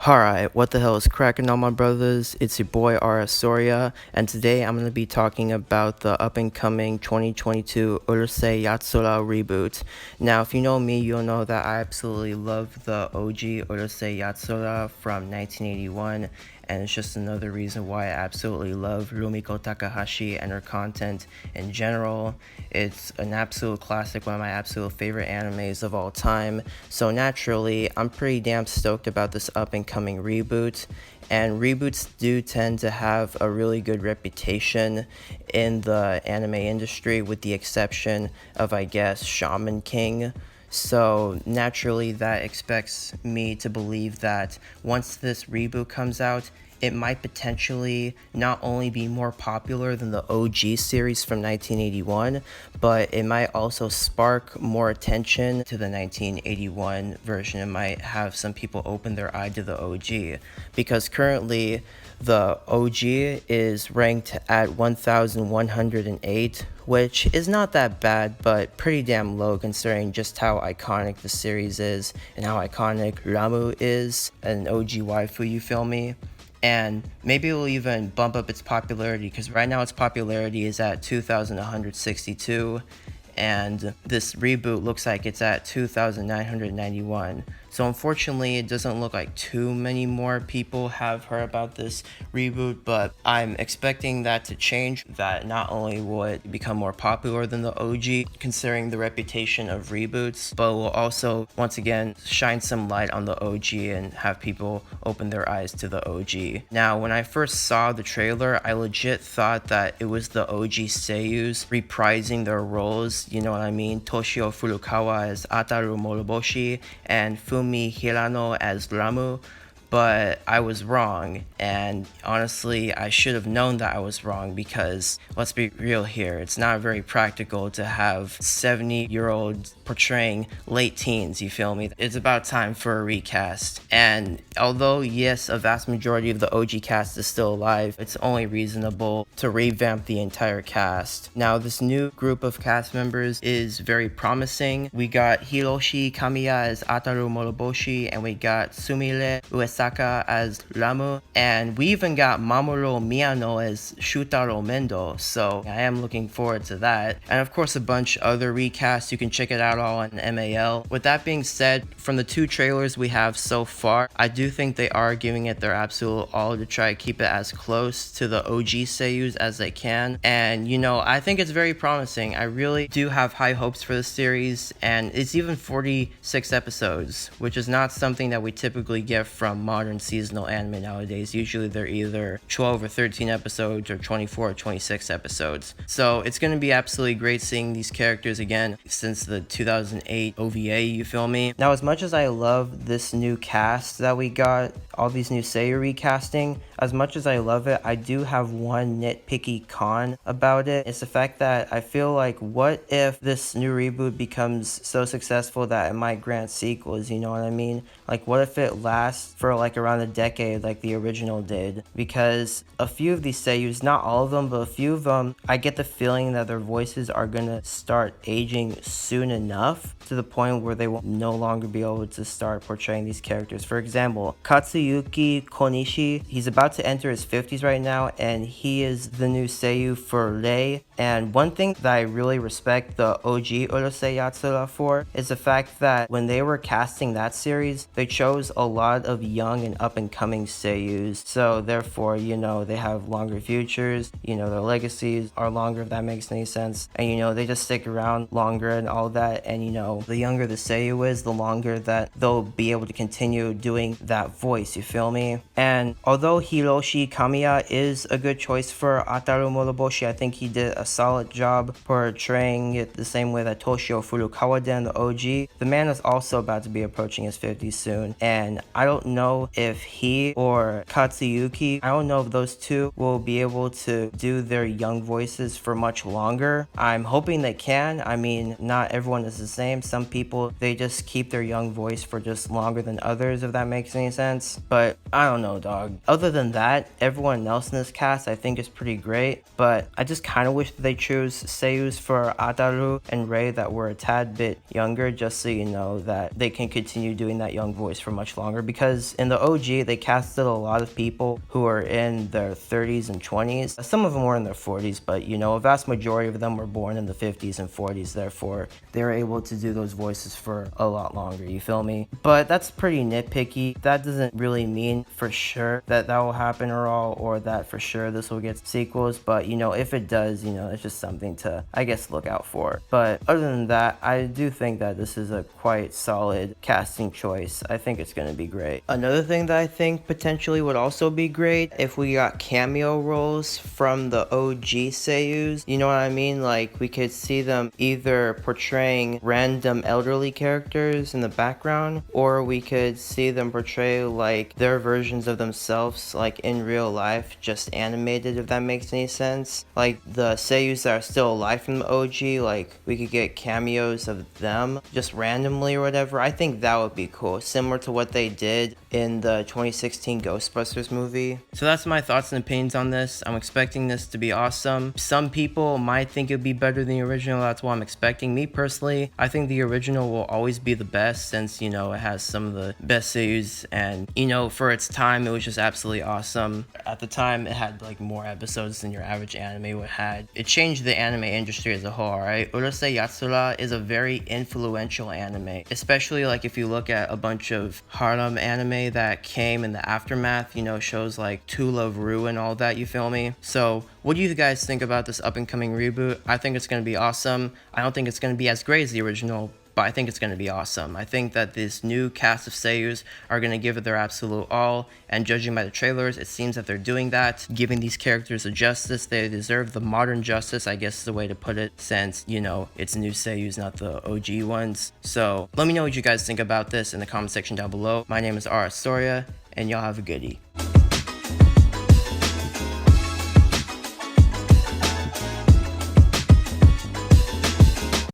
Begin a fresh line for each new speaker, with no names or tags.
Alright, what the hell is cracking on my brothers? It's your boy Soria, and today I'm going to be talking about the up-and-coming 2022 Urusei Yatsura reboot. Now, if you know me, you'll know that I absolutely love the OG Urusei Yatsura from 1981, and it's just another reason why I absolutely love Rumiko Takahashi and her content in general. It's an absolute classic, one of my absolute favorite animes of all time, so naturally, I'm pretty damn stoked about this up-and-coming reboot. And reboots do tend to have a really good reputation in the anime industry, with the exception of, I guess, Shaman King. So naturally, that expects me to believe that once this reboot comes out, it might potentially not only be more popular than the OG series from 1981, but it might also spark more attention to the 1981 version. It might have some people open their eye to the OG, because currently the OG is ranked at 1,108, which is not that bad, but pretty damn low considering just how iconic the series is and how iconic Ramu is, an OG waifu, you feel me? And maybe it will even bump up its popularity, because right now its popularity is at 2,162, and this reboot looks like it's at 2,991. So unfortunately, it doesn't look like too many more people have heard about this reboot, but I'm expecting that to change, that not only will it become more popular than the OG, considering the reputation of reboots, but will also, once again, shine some light on the OG and have people open their eyes to the OG. Now, when I first saw the trailer, I legit thought that it was the OG seiyus reprising their roles, you know what I mean? Toshio Furukawa as Ataru Moroboshi and Fumi Hirano as Ramu, but I was wrong, and honestly I should have known that I was wrong, because let's be real here, it's not very practical to have 70-year-olds portraying late teens, you feel me? It's about time for a recast. And although yes, a vast majority of the OG cast is still alive, it's only reasonable to revamp the entire cast. Now, this new group of cast members is very promising. We got Hiroshi Kamiya as Ataru Moroboshi, and we got Sumire Uesaka as Ramu, and we even got Mamoru Miyano as Shutaro Mendo, so I am looking forward to that. And of course a bunch other recasts, you can check it out all on MAL. With that being said, from the two trailers we have so far, I do think they are giving it their absolute all to try to keep it as close to the OG seiyus as they can, and you know, I think it's very promising. I really do have high hopes for this series, and it's even 46 episodes, which is not something that we typically get from modern seasonal anime nowadays. Usually they're either 12 or 13 episodes or 24 or 26 episodes. So it's going to be absolutely great seeing these characters again since the 2008 OVA, you feel me? Now, as much as I love this new cast that we got, all these new seiyu recasting, as much as I love it, I do have one nitpicky con about it. It's the fact that I feel like, what if this new reboot becomes so successful that it might grant sequels, you know what I mean? Like, what if it lasts for like around a decade like the original did? Because a few of these seiyus, not all of them, but a few of them, I get the feeling that their voices are gonna start aging soon enough to the point where they will no longer be able to start portraying these characters. For example, Katsuyuki Konishi, he's about to enter his 50s right now, and he is the new seiyu for Rei. And one thing that I really respect the OG Urusei Yatsura for is the fact that when they were casting that series, they chose a lot of young and up-and-coming seiyus, so therefore, you know, they have longer futures, you know, their legacies are longer, if that makes any sense, and you know, they just stick around longer and all that. And you know, the younger the seiyu is, the longer that they'll be able to continue doing that voice, you feel me? And although Hiroshi Kamiya is a good choice for Ataru Moroboshi, I think he did a solid job portraying it the same way that Toshio Furukawa did in the OG. The man is also about to be approaching his 50s soon, and I don't know if he or Katsuyuki, I don't know if those two will be able to do their young voices for much longer. I'm hoping they can. I mean, not everyone is the same. Some people, they just keep their young voice for just longer than others, if that makes any sense. But I don't know, dog. Other than that, everyone else in this cast I think is pretty great, but I just kind of wish that they chose seiyus for Ataru and Rei that were a tad bit younger, just so you know that they can continue doing that young voice for much longer, because In the OG, they casted a lot of people who are in their 30s and 20s. Some of them were in their 40s, but you know, a vast majority of them were born in the 50s and 40s. Therefore, they were able to do those voices for a lot longer, you feel me? But that's pretty nitpicky. That doesn't really mean for sure that will happen or that for sure this will get sequels. But you know, if it does, you know, it's just something to, I guess, look out for. But other than that, I do think that this is a quite solid casting choice. I think it's going to be great. Another thing that I think potentially would also be great if we got cameo roles from the OG seiyus. You know what I mean? Like, we could see them either portraying random elderly characters in the background, or we could see them portray like their versions of themselves, like in real life, just animated, if that makes any sense. Like the seiyus that are still alive from the OG, like we could get cameos of them just randomly or whatever. I think that would be cool, similar to what they did in the 2016 Ghostbusters movie. So that's my thoughts and opinions on this. I'm expecting this to be awesome. Some people might think it would be better than the original. That's what I'm expecting. Me personally, I think the original will always be the best, since, you know, it has some of the best seiyus, and, you know, for its time, it was just absolutely awesome. At the time, it had like more episodes than your average anime would had. It changed the anime industry as a whole, alright? Urusei Yatsura is a very influential anime, especially like if you look at a bunch of harem anime that came in the aftermath, you know, shows like To Love Ru and all that, you feel me? So what do you guys think about this up and coming reboot? I think it's going to be awesome. I don't think it's going to be as great as the original, but I think it's going to be awesome. I think that this new cast of seiyus are going to give it their absolute all, and judging by the trailers, it seems that they're doing that, giving these characters the justice they deserve, the modern justice, I guess is the way to put it, since, you know, it's new seiyus, not the OG ones. So let me know what you guys think about this in the comment section down below. My name is Astoria, and y'all have a goodie.